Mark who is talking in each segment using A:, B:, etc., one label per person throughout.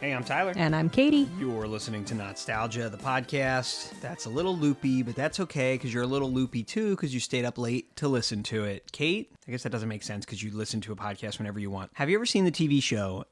A: Hey, I'm Tyler.
B: And I'm Katie.
A: You're listening to Not-Stalgia, the podcast. That's a little loopy, but that's okay because you're a little loopy too because you stayed up late to listen to it. Kate, I guess that doesn't make sense because you listen to a podcast whenever you want. Have you ever seen the TV show?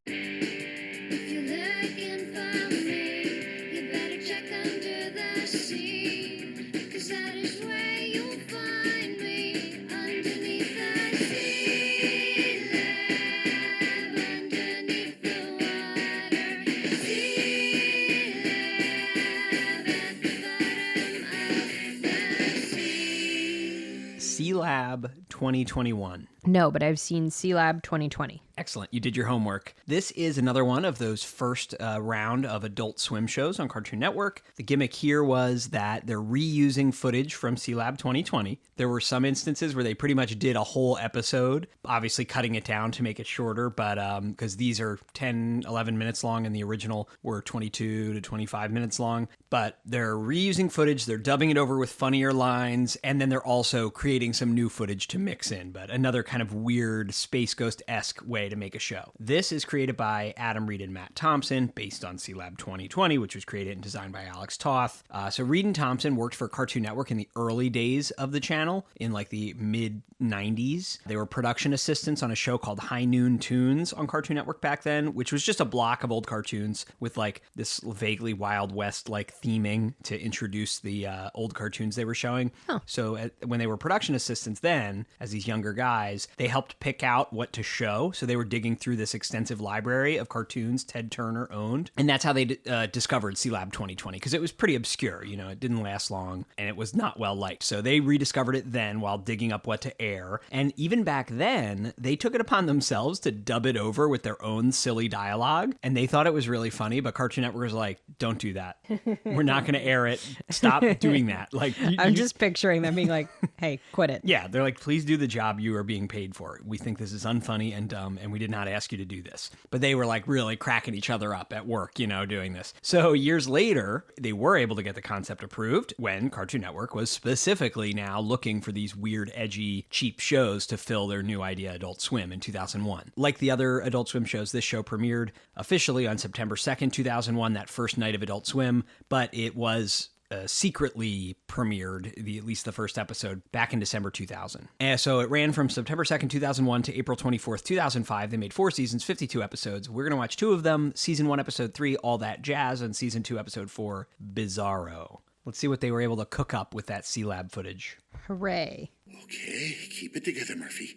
A: Sealab 2021.
B: No, but I've seen Sealab 2020.
A: Excellent. You did your homework. This is another one of those first round of Adult Swim shows on Cartoon Network. The gimmick here was that they're reusing footage from Sealab 2020. There were some instances where they pretty much did a whole episode, obviously cutting it down to make it shorter, but because these are 10, 11 minutes long and the original were 22 to 25 minutes long. But they're reusing footage, they're dubbing it over with funnier lines, and then they're also creating some new footage to mix in, but another kind of weird Space Ghost-esque way to make a show. This is created by Adam Reed and Matt Thompson, based on Sealab 2020, which was created and designed by Alex Toth. So Reed and Thompson worked for Cartoon Network in the early days of the channel, in like the mid-90s. They were production assistants on a show called High Noon Tunes on Cartoon Network back then, which was just a block of old cartoons with like this vaguely Wild West-like theming to introduce the old cartoons they were showing.
B: Huh.
A: So when they were production assistants then, as these younger guys, they helped pick out what to show. So they were digging through this extensive library of cartoons Ted Turner owned. And that's how they discovered Sealab 2020, because it was pretty obscure. You know, it didn't last long and it was not well liked. So they rediscovered it then while digging up what to air. And even back then, they took it upon themselves to dub it over with their own silly dialogue. And they thought it was really funny, but Cartoon Network was like, don't do that. We're not going to air it. Stop doing that. Like,
B: I'm just picturing them being like, hey, quit it.
A: Yeah, they're like, please do the job you are being paid for. We think this is unfunny and dumb, and we did not ask you to do this. But they were like really cracking each other up at work, you know, doing this. So years later, they were able to get the concept approved when Cartoon Network was specifically now looking for these weird, edgy, cheap shows to fill their new idea, Adult Swim, in 2001. Like the other Adult Swim shows, this show premiered officially on September 2nd, 2001, that first night of Adult Swim, but it was secretly premiered, at least the first episode, back in December 2000. And so it ran from September 2nd, 2001 to April 24th, 2005. They made 4 seasons, 52 episodes. We're going to watch 2 of them, Season 1, Episode 3, All That Jazz, and Season 2, Episode 4, Bizarro. Let's see what they were able to cook up with that Sealab footage.
B: Hooray.
C: Okay, keep it together, Murphy.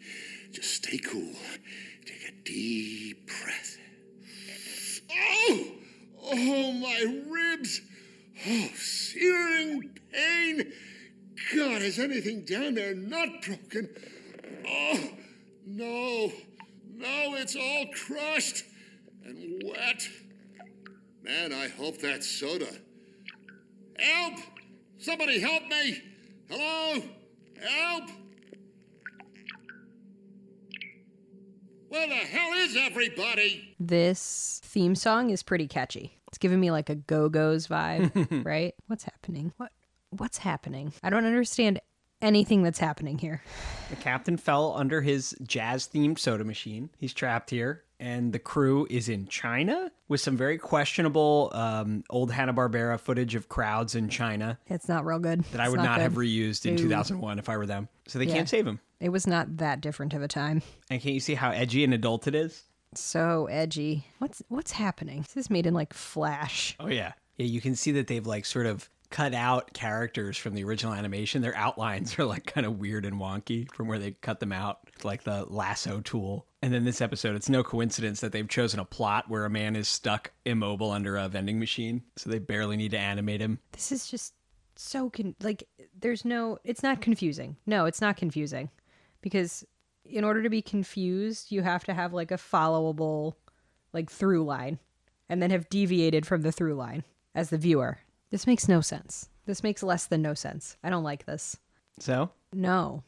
C: Just stay cool. Take a deep breath. Oh! Oh, my ribs! Oh, searing pain! God, is anything down there not broken? Oh, no. No, it's all crushed and wet. Man, I hope that's soda. Help! Somebody help me! Hello? Help! Where the hell is everybody?
B: This theme song is pretty catchy. It's giving me like a Go-Go's vibe, right? What's happening? What's happening? I don't understand anything that's happening here.
A: The captain fell under his jazz-themed soda machine. He's trapped here. And the crew is in China with some very questionable old Hanna-Barbera footage of crowds in China.
B: It's not real good.
A: That I would not have reused in 2001 if I were them. So they can't save him.
B: It was not that different of a time.
A: And can't you see how edgy and adult it is?
B: So edgy. What's happening? This is made in like Flash.
A: Oh, yeah. Yeah, you can see that they've like sort of cut out characters from the original animation. Their outlines are like kind of weird and wonky from where they cut them out. It's like the lasso tool. And then this episode, it's no coincidence that they've chosen a plot where a man is stuck immobile under a vending machine. So they barely need to animate him.
B: This is just so it's not confusing. No, it's not confusing. Because in order to be confused, you have to have like a followable like through line and then have deviated from the through line as the viewer. This makes no sense. This makes less than no sense. I don't like this.
A: So?
B: No.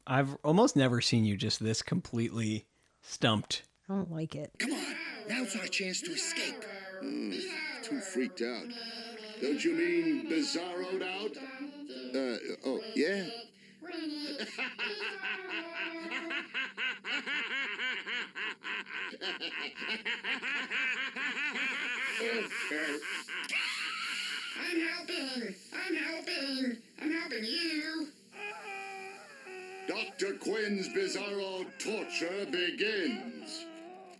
A: I've almost never seen you just this completely stumped.
B: I don't like it.
C: Come on, now's our chance to escape. Too freaked out. Don't you mean bizarroed out? Oh, yeah? I'm helping! I'm helping! I'm helping you! Dr. Quinn's Bizarro torture begins.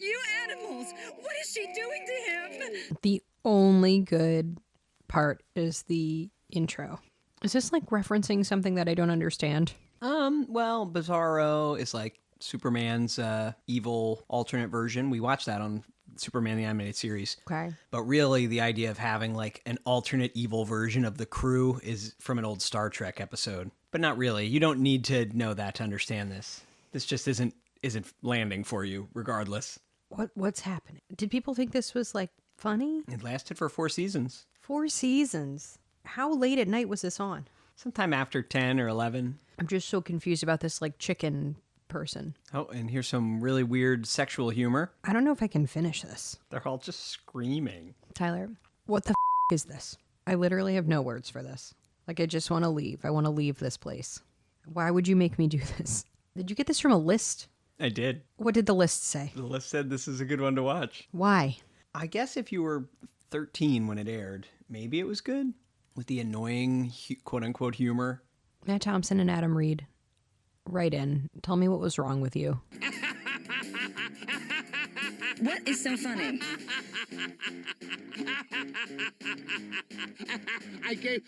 D: You animals! What is she doing to him?
B: The only good part is the intro. Is this like referencing something that I don't understand?
A: Well, Bizarro is like Superman's evil alternate version. We watched that on Superman the Animated Series.
B: Okay.
A: But really, the idea of having like an alternate evil version of the crew is from an old Star Trek episode. But not really. You don't need to know that to understand this. This just isn't landing for you, regardless.
B: What's happening? Did people think this was like funny?
A: It lasted for 4 seasons.
B: 4 seasons. How late at night was this on?
A: Sometime after 10 or 11.
B: I'm just so confused about this like chicken person.
A: Oh, and here's some really weird sexual humor.
B: I don't know if I can finish this.
A: They're all just screaming.
B: Tyler, what the is this? I literally have no words for this. Like, I just want to leave. I want to leave this place. Why would you make me do this? Did you get this from a list?
A: I did.
B: What did the list say?
A: The list said this is a good one to watch.
B: Why?
A: I guess if you were 13 when it aired, maybe it was good. With the annoying, quote-unquote, humor.
B: Matt Thompson and Adam Reed, write in. Tell me what was wrong with you.
D: What is so funny?
C: I gave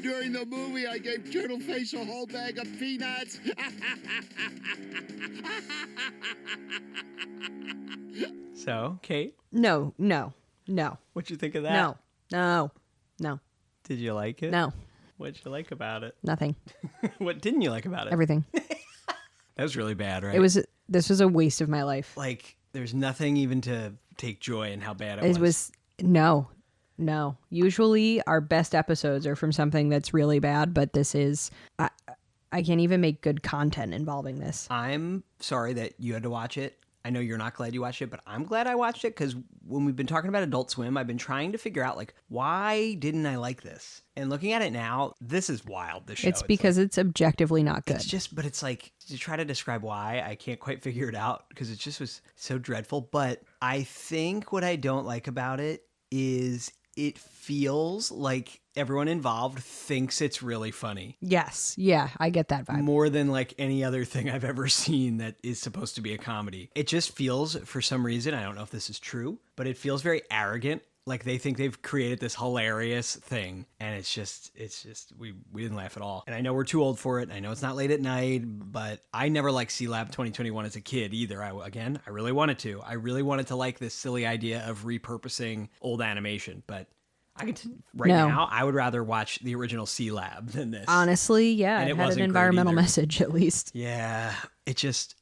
C: during the movie. I gave Turtleface a whole bag of peanuts.
A: So, Kate,
B: No.
A: what'd you think of that?
B: No.
A: Did you like it?
B: No.
A: What'd you like about it?
B: Nothing.
A: What didn't you like about it?
B: Everything.
A: That was really bad, right?
B: This was a waste of my life.
A: like, there's nothing even to take joy in how bad it
B: It was no. Usually our best episodes are from something that's really bad, but this is I can't even make good content involving this.
A: I'm sorry that you had to watch it. I know you're not glad you watched it, but I'm glad I watched it because when we've been talking about Adult Swim, I've been trying to figure out, like, why didn't I like this? And looking at it now, this is wild, this show.
B: It's because it's objectively not good.
A: It's just, but it's like, to try to describe why, I can't quite figure it out because it just was so dreadful. But I think what I don't like about it is it feels like everyone involved thinks it's really funny.
B: Yes. Yeah, I get that vibe.
A: More than like any other thing I've ever seen that is supposed to be a comedy. It just feels, for some reason, I don't know if this is true, but it feels very arrogant. Like they think they've created this hilarious thing, and it's just we didn't laugh at all. And I know we're too old for it. I know it's not late at night, but I never liked Sealab 2021 as a kid either. I really wanted to. I really wanted to like this silly idea of repurposing old animation, but now I would rather watch the original Sealab than this.
B: Honestly, yeah,
A: And
B: it
A: it
B: had an
A: wasn't great
B: environmental
A: either.
B: message at least.
A: Yeah, it just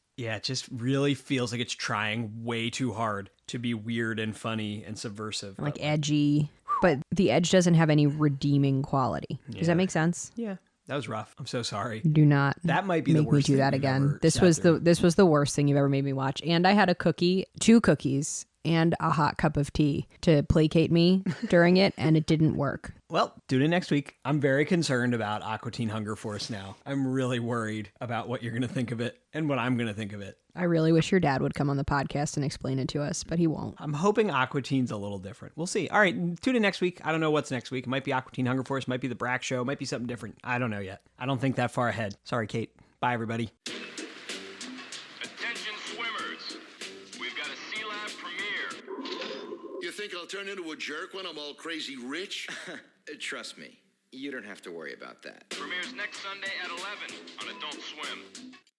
A: really feels like it's trying way too hard to be weird and funny and subversive.
B: Like edgy, but the edge doesn't have any redeeming quality. Does
A: Yeah.
B: that make sense?
A: Yeah, that was rough. I'm so sorry.
B: Do not
A: That might be
B: make
A: the worst
B: me do
A: thing
B: that
A: we've
B: again.
A: ever
B: This
A: sat
B: was
A: through.
B: the worst thing you've ever made me watch. And I had a cookie, 2 cookies, and a hot cup of tea to placate me during it, and it didn't work.
A: Well, tune in next week. I'm very concerned about Aqua Teen Hunger Force now. I'm really worried about what you're going to think of it and what I'm going to think of it.
B: I really wish your dad would come on the podcast and explain it to us, but he won't.
A: I'm hoping Aqua Teen's a little different. We'll see. All right, tune in next week. I don't know what's next week. It might be Aqua Teen Hunger Force, might be the Brack Show, might be something different. I don't know yet. I don't think that far ahead. Sorry, Kate. Bye, everybody.
E: Attention swimmers, we've got a Sealab premiere.
C: You think I'll turn into a jerk when I'm all crazy rich?
F: Trust me, you don't have to worry about that.
E: Premieres next Sunday at 11 on Adult Swim.